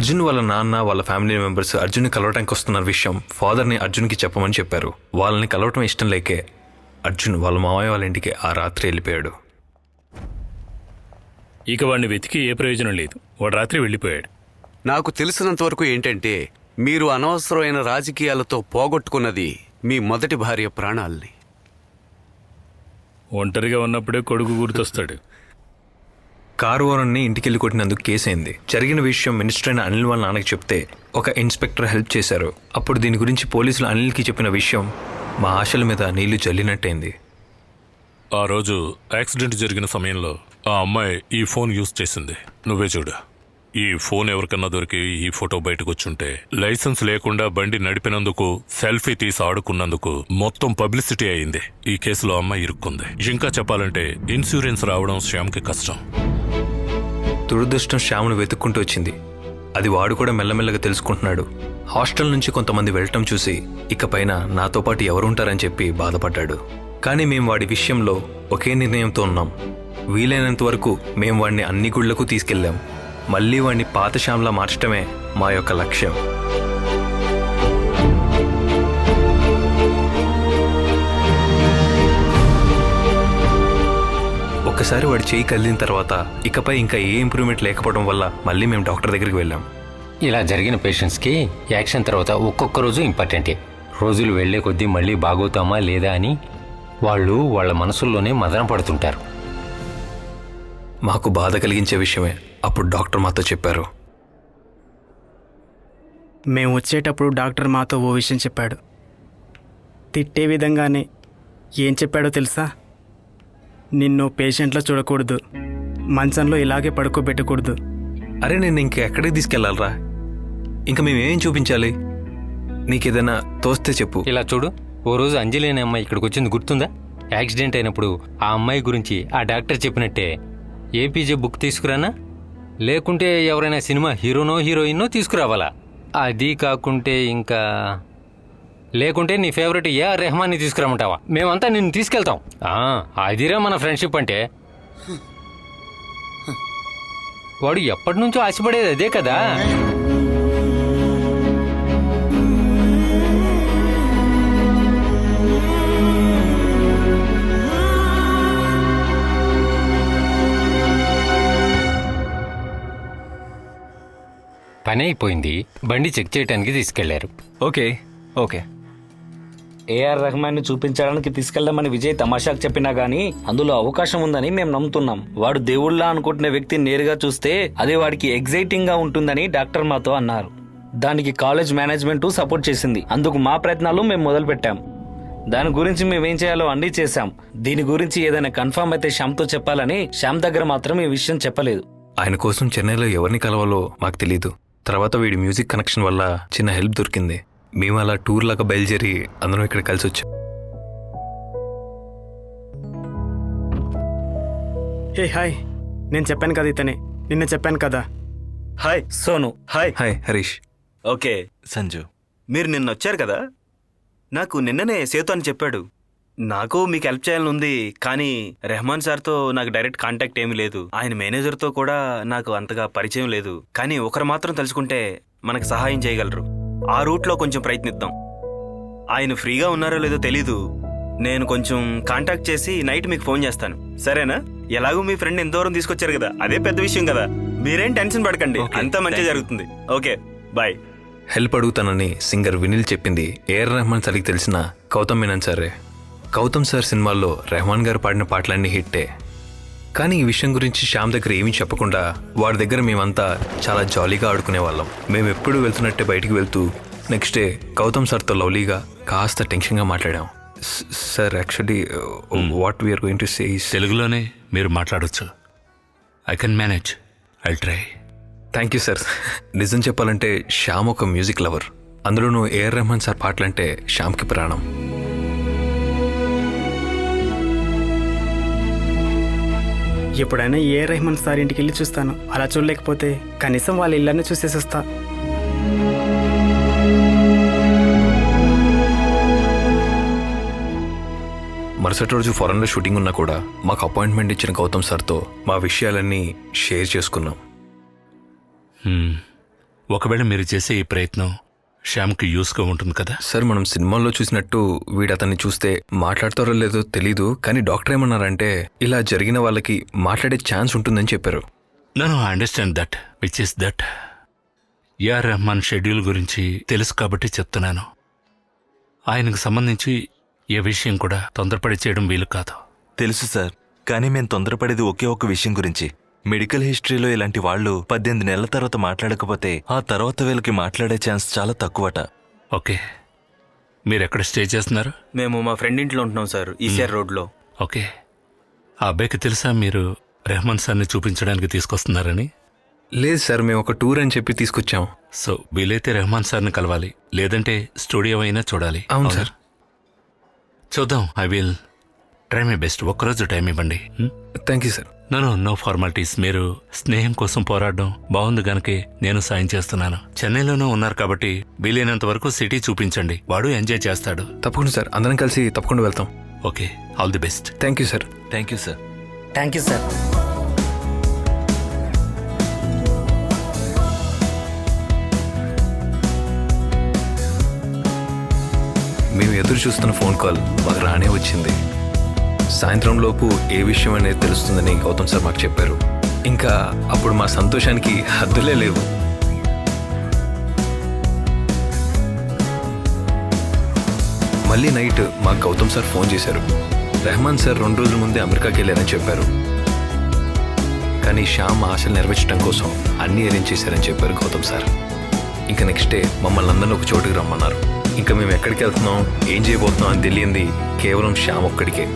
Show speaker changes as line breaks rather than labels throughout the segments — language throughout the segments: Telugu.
అర్జున్ వాళ్ళ నాన్న వాళ్ళ ఫ్యామిలీ మెంబర్స్ అర్జున్ని కలవటానికి వస్తున్న విషయం ఫాదర్ని అర్జున్కి చెప్పమని చెప్పారు. వాళ్ళని కలవటం ఇష్టం లేకే అర్జున్ వాళ్ళ మావయ్య వాళ్ళ ఇంటికి ఆ రాత్రి వెళ్ళిపోయాడు.
ఇక వాడిని వెతికి ఏ ప్రయోజనం లేదు. వాడు రాత్రి వెళ్ళిపోయాడు.
నాకు తెలిసినంతవరకు ఏంటంటే మీరు అనవసరమైన రాజకీయాలతో పోగొట్టుకున్నది మీ మొదటి భార్య ప్రాణాల్ని.
ఒంటరిగా ఉన్నప్పుడే కొడుకు గుర్తొస్తాడు.
కారు ఓనర్ని ఇంటికెళ్ళి కొట్టినందుకు కేసైంది. జరిగిన విషయం మినిస్టర్ అయిన అనిల్ వాళ్ళ నాన్నకి చెప్తే ఒక ఇన్స్పెక్టర్ హెల్ప్ చేశారు. అప్పుడు దీని గురించి పోలీసులు అనిల్కి చెప్పిన విషయం మా ఆశల మీద నీళ్లు జల్లినట్టయింది.
ఆ రోజు యాక్సిడెంట్ జరిగిన సమయంలో ఆ అమ్మాయి ఈ ఫోన్ యూజ్ చేసింది. నువ్వే చూడు. ఈ ఫోన్ ఎవరికన్నా దొరికి ఈ ఫోటో బయటకు వచ్చుంటే లైసెన్స్ లేకుండా బండి నడిపినందుకు, సెల్ఫీ తీసి ఆడుకున్నందుకు మొత్తం పబ్లిసిటీ అయింది. ఈ కేసులో అమ్మాయి ఇరుక్కుంది. ఇంకా చెప్పాలంటే ఇన్సూరెన్స్ రావడం శ్యామ్కి కష్టం.
దురదృష్టం శ్యామును వెతుక్కుంటూ వచ్చింది. అది వాడు కూడా మెల్లమెల్లగా తెలుసుకుంటున్నాడు. హాస్టల్ నుంచి కొంతమంది వెళ్ళటం చూసి ఇకపైన నాతో పాటు ఎవరుంటారని చెప్పి బాధపడ్డాడు. కానీ మేము వాడి విషయంలో ఒకే నిర్ణయంతో ఉన్నాం. వీలైనంత వరకు మేము వాడిని అన్ని గుళ్లకు తీసుకెళ్ళాం. మళ్ళీ వాడిని పాత శ్యామ్లా మార్చడమే మా యొక్క లక్ష్యం. ఒక్కసారి వాడి చేయి కదిలిన తర్వాత ఇకపై ఇంకా ఏ ఇంప్రూవ్మెంట్ లేకపోవడం వల్ల మళ్ళీ మేము డాక్టర్ దగ్గరికి వెళ్ళాం.
ఇలా జరిగిన పేషెంట్స్కి యాక్షన్ తర్వాత ఒక్కొక్క రోజు ఇంపార్టెంటే. రోజులు వెళ్లే కొద్దీ మళ్ళీ బాగోతామా లేదా అని వాళ్ళు వాళ్ళ మనసుల్లోనే మదన పడుతుంటారు.
మాకు బాధ కలిగించే విషయమే అప్పుడు డాక్టర్ మాతో చెప్పారు.
మేము వచ్చేటప్పుడు డాక్టర్ మాతో ఓ విషయం చెప్పాడు. తిట్టే విధంగానే ఏం చెప్పాడో తెలుసా? నిన్ను పేషెంట్లో చూడకూడదు, మంచంలో ఇలాగే పడుకోబెట్టకూడదు.
అరే నేను ఇంక ఎక్కడికి తీసుకెళ్లాలరా? ఇంకా మేమేం చూపించాలి? నీకేదైనా తోస్తే చెప్పు.
ఇలా చూడు, ఓ రోజు అంజలి అనే అమ్మాయి ఇక్కడికి వచ్చింది గుర్తుందా? యాక్సిడెంట్ అయినప్పుడు ఆ అమ్మాయి గురించి ఆ డాక్టర్ చెప్పినట్టే ఏపీజే బుక్ తీసుకురానా, లేకుంటే ఎవరైనా సినిమా హీరోనో హీరోయిన్నో తీసుకురావాలా? అది కాకుంటే ఇంకా లేకుంటే నీ ఫేవరెట్ ఏఆర్ రెహమాన్ని తీసుకురామంటావా? మేమంతా నిన్ను తీసుకెళ్తాం. అదిరా మన ఫ్రెండ్షిప్ అంటే. వాడు ఎప్పటి నుంచో ఆశపడేది అదే కదా. పని అయిపోయింది. బండి చెక్ చేయడానికి తీసుకెళ్లారు.
Okay okay.
ఏఆర్ రెహమాన్ ని చూపించడానికి తీసుకెళ్దామని విజయ్ తమాషాకు చెప్పినా గానీ అందులో అవకాశం ఉందని మేము నమ్ముతున్నాం. వాడు దేవుళ్ళ అనుకుంటున్న వ్యక్తిని నేరుగా చూస్తే అది వాడికి ఎగ్జైటింగ్ గా ఉంటుందని డాక్టర్ మాతో అన్నారు. దానికి కాలేజ్ మేనేజ్మెంట్ సపోర్ట్ చేసింది. అందుకు మా ప్రయత్నాలు మేము మొదలు పెట్టాం. దాని గురించి మేమేం చేయాలో అన్నీ చేశాం. దీని గురించి ఏదైనా కన్ఫర్మ్ అయితే శ్యామ్తో చెప్పాలని శ్యామ్ దగ్గర మాత్రం ఈ విషయం చెప్పలేదు.
ఆయన కోసం చెన్నైలో ఎవరిని కలవాలో మాకు తెలీదు. తర్వాత వీడి మ్యూజిక్ కనెక్షన్ వల్ల చిన్న హెల్ప్ దొరికింది. మేము అలా టూర్ లాగా బయలుదేరి అందరం ఇక్కడ కలిసి వచ్చాం.
హే హాయ్, నేను చెప్పాను కదా ఇతనే, నిన్న చెప్పాను కదా.
Hi Sonu. Hi.
Hi Harish.
Okay Sanju, మీరు నిన్న వచ్చారు కదా? నాకు నిన్ననే సేతు అని చెప్పాడు. నాకు మీకు హెల్ప్ చేయాలని ఉంది, కానీ రెహమాన్ సార్తో నాకు డైరెక్ట్ కాంటాక్ట్ ఏమీ లేదు. ఆయన మేనేజర్తో కూడా నాకు అంతగా పరిచయం లేదు. కానీ ఒకరు మాత్రం తలుచుకుంటే మనకు సహాయం చేయగలరు. ఆ రూట్లో కొంచెం ప్రయత్నిద్దాం. ఆయన ఫ్రీగా ఉన్నారో లేదో తెలీదు. నేను కొంచెం కాంటాక్ట్ చేసి నైట్ మీకు ఫోన్ చేస్తాను, సరేనా? ఎలాగో మీ ఫ్రెండ్ ఎంత దూరం తీసుకొచ్చారు కదా, అదే పెద్ద విషయం కదా. మీరేం టెన్షన్ పడకండి, అంతా మంచిగా జరుగుతుంది. Okay bye.
హెల్ప్ అడుగుతానని సింగర్ వినిల్ చెప్పింది ఏఆర్ రెహమాన్ సార్కి తెలిసిన గౌతమ్ మీనన్ సారే. గౌతమ్ సార్ సినిమాల్లో రెహమాన్ గారు పాడిన పాటలన్నీ హిట్టే. కానీ ఈ విషయం గురించి శ్యామ్ దగ్గర ఏమీ చెప్పకుండా వాడి దగ్గర మేమంతా చాలా జాలీగా ఆడుకునేవాళ్ళం. మేము ఎప్పుడు వెళ్తున్నట్టే బయటికి వెళ్తూ నెక్స్ట్ డే గౌతమ్ సార్తో లవ్లీగా కాస్త టెన్షన్గా మాట్లాడాం. Sir actually what we are going to say is.
తెలుగులోనే మీరు మాట్లాడొచ్చు. I can manage, I try.
Thank you sir. నిజం చెప్పాలంటే శ్యామ్ ఒక మ్యూజిక్ లవర్. అందులోనూ ఏఆర్ రెహమాన్ సార్ పాటలంటే శ్యామ్కి ప్రాణం.
ఎప్పుడైనా ఏఆర్ రెహమాన్ సార్ ఇంటికి వెళ్ళి చూస్తాను. అలా చూడలేకపోతే కనీసం వాళ్ళ ఇళ్ళని చూసేసి వస్తా.
మరుసటి రోజు ఫారెన్లో షూటింగ్ ఉన్నా కూడా మాకు అపాయింట్మెంట్ ఇచ్చిన గౌతమ్ సార్తో మా విషయాలన్నీ షేర్ చేసుకున్నాం.
ఒకవేళ మీరు చేసే ఈ ప్రయత్నం శ్యామ్కి యూస్గా ఉంటుంది కదా.
సార్ మనం సినిమాల్లో చూసినట్టు వీడు అతన్ని చూస్తే మాట్లాడతారో లేదో తెలీదు, కానీ డాక్టర్ ఏమన్నారంటే ఇలా జరిగిన వాళ్ళకి మాట్లాడే ఛాన్స్ ఉంటుందని చెప్పారు.
నేను understand that which is that. A R Rahman schedule గురించి తెలుసు కాబట్టి చెప్తున్నాను. ఆయనకు సంబంధించి ఏ విషయం కూడా తొందరపడి చేయడం వీలు కాదు.
తెలుసు సార్, కానీ మేము తొందరపడేది ఒకే ఒక విషయం గురించి. మెడికల్ హిస్టరీలో ఇలాంటి వాళ్ళు 18 నెలల తర్వాత మాట్లాడకపోతే ఆ తర్వాత వీళ్ళకి మాట్లాడే ఛాన్స్ చాలా తక్కువట.
ఓకే, మీరు ఎక్కడ స్టే చేస్తున్నారు?
మేము మా ఫ్రెండ్ ఇంట్లో ఉంటున్నాం సార్, ఈసీఆర్ రోడ్లో.
ఓకే, ఆ అబ్బాయికి తెలుసా మీరు రెహమాన్ సార్ని చూపించడానికి తీసుకొస్తున్నారని?
లేదు సార్, మేము ఒక టూర్ అని చెప్పి తీసుకొచ్చాం.
సో వీలైతే రెహమాన్ సార్ని కలవాలి, లేదంటే స్టూడియో అయినా చూడాలి.
అవును సార్.
చూద్దాం. I will try my best. ఒక్కరోజు టైం ఇవ్వండి.
Thank you sir.
No formalities. మీరు స్నేహం కోసం పోరాడడం బాగుంది గనకే నేను సాయం చేస్తున్నాను. చెన్నైలోనూ ఉన్నారు కాబట్టి వీలైనంత వరకు సిటీ చూపించండి, వాడు ఎంజాయ్ చేస్తాడు.
తప్పకుండా సార్, అందరం కలిసి తప్పకుండా వెళ్తాం.
Okay, all the best.
Thank you sir.
Thank you sir.
Thank you sir.
మేము ఎదురు చూస్తున్న ఫోన్ కాల్ మాకు రానే వచ్చింది. సాయంత్రం లోపు ఏ విషయం అనేది తెలుస్తుందని గౌతమ్ సార్ మాకు చెప్పారు. ఇంకా అప్పుడు మా సంతోషానికి హద్దులే లేవు. మళ్ళీ నైట్ మాకు గౌతమ్ సార్ ఫోన్ చేశారు. రెహమాన్ సార్ 2 రోజుల ముందే అమెరికాకి వెళ్ళారని చెప్పారు. కానీ శ్యామ్ ఆశలు నెరవేర్చడం కోసం అన్నీ అరేంజ్ చేశారని చెప్పారు గౌతమ్ సార్. ఇంకా నెక్స్ట్ డే మమ్మల్ని అందరినీ ఒక చోటుకి రమ్మన్నారు. ఇంకా మేము ఎక్కడికి వెళ్తున్నాం, ఏం చేయబోతున్నాం అని తెలియంది కేవలం శ్యామ్ ఒక్కడికే.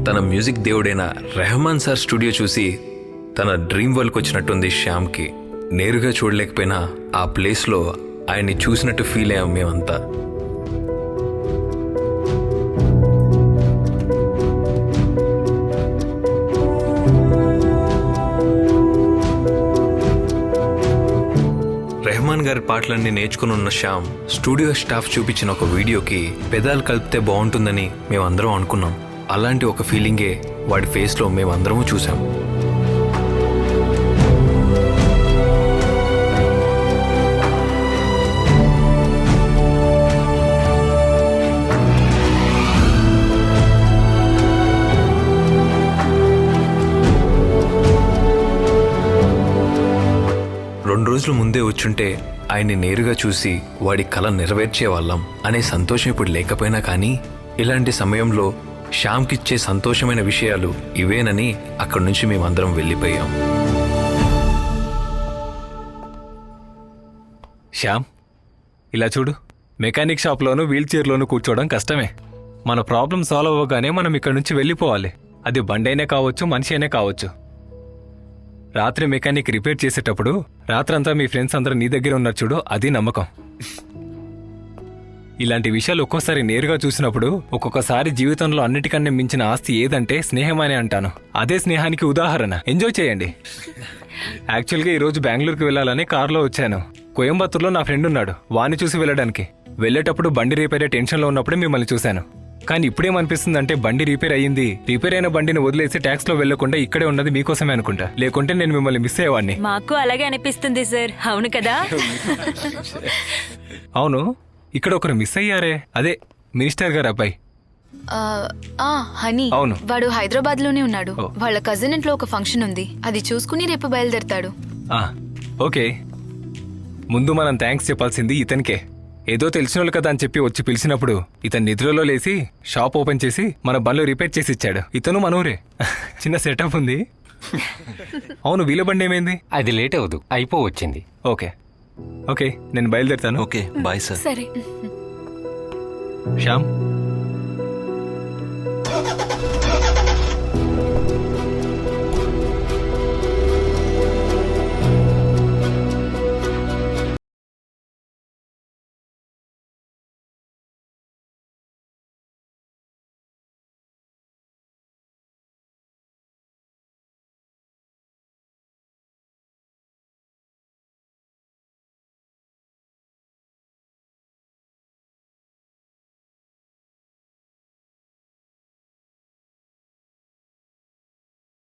తన మ్యూజిక్ దేవుడైన రెహమాన్ సార్ స్టూడియో చూసి తన డ్రీమ్ వరల్డ్కి వచ్చినట్టుంది శ్యామ్కి. నేరుగా చూడలేకపోయినా ఆ ప్లేస్లో ఆయన్ని చూసినట్టు ఫీల్ అయ్యాం మేమంతా. రెహమాన్ గారి పాటలన్నీ నేర్చుకుని ఉన్న శ్యామ్ స్టూడియో స్టాఫ్ చూపించిన ఒక వీడియోకి పెదాలు కలిపితే బాగుంటుందని మేమందరం అనుకున్నాం. అలాంటి ఒక ఫీలింగే వాడి ఫేస్లో మేమందరము చూసాం. రెండు రోజుల ముందే వచ్చుంటే ఆయన్ని నేరుగా చూసి వాడి కల నెరవేర్చే వాళ్ళం అనే సంతోషం ఇప్పుడు లేకపోయినా కానీ ఇలాంటి సమయంలో శ్యామ్కిచ్చే సంతోషమైన విషయాలు ఇవేనని అక్కడి నుంచి మేమందరం వెళ్ళిపోయాం.
శ్యామ్, ఇలా చూడు. మెకానిక్ షాప్లోనూ వీల్ చైర్లోనూ కూర్చోవడం కష్టమే. మన ప్రాబ్లం సాల్వ్ అవ్వగానే మనం ఇక్కడి నుంచి వెళ్ళిపోవాలి. అది బండి అయినా కావచ్చు, మనిషి అయినా కావచ్చు. రాత్రి మెకానిక్ రిపేర్ చేసేటప్పుడు రాత్రంతా మీ ఫ్రెండ్స్ అందరూ నీ దగ్గర ఉన్నారు చూడు, అది నమ్మకం. ఇలాంటి విషయాలు ఒక్కోసారి నేరుగా చూసినప్పుడు ఒక్కొక్కసారి జీవితంలో అన్నిటికన్నా మించిన ఆస్తి ఏదంటే స్నేహం అని అంటాను. అదే స్నేహానికి ఉదాహరణ. ఎంజాయ్ చేయండి. యాక్చువల్గా ఈరోజు బెంగళూరుకి వెళ్ళాలని కారులో వచ్చాను. కోయంబత్తూరులో నా ఫ్రెండ్ ఉన్నాడు, వాణ్ణి చూసి వెళ్ళడానికి. వెళ్ళేటప్పుడు బండి రిపేర్ అయ్యే టెన్షన్లో ఉన్నప్పుడే మిమ్మల్ని చూశాను. కానీ ఇప్పుడేమనిపిస్తుందంటే బండి రిపేర్ అయ్యింది, రిపేర్ అయిన బండిని వదిలేసి ట్యాక్స్ లో వెళ్లకుండా ఇక్కడే ఉన్నది మీకోసమే అనుకుంటా. లేకుంటే నేను మిమ్మల్ని మిస్ అయ్యేవాడిని.
మాకు అలాగే అనిపిస్తుంది సార్. అవును కదా?
అవును, ఇక్కడ ఒకరు మిస్ అయ్యారే, అదే మినిస్టర్ గారు అబ్బాయి.
హనీ.
అవును.
వాడు హైదరాబాద్ లోనే ఉన్నాడు. వాళ్ళ కజిన్ ఇంట్లో ఒక ఫంక్షన్ ఉంది, అది చూసుకుని రేపు బయలుదేరతాడు.
ఓకే, ముందు మనం థ్యాంక్స్ చెప్పాల్సింది ఇతనికే. ఏదో తెలిసిన వాళ్ళు కదా అని చెప్పి వచ్చి పిలిచినప్పుడు ఇతను నిద్రలో లేసి షాప్ ఓపెన్ చేసి మన బండ్లు రిపేర్ చేసి ఇచ్చాడు. ఇతను మనూరే. చిన్న సెటప్ ఉంది. అవును, వీళ్ళ బండి ఏమైంది?
అది లేట్ అవ్వదు, అయిపోవచ్చింది.
ఓకే ఓకే, నేను బయలుదేరుతాను.
Okay, bye sir.
సరే.
శ్యామ్,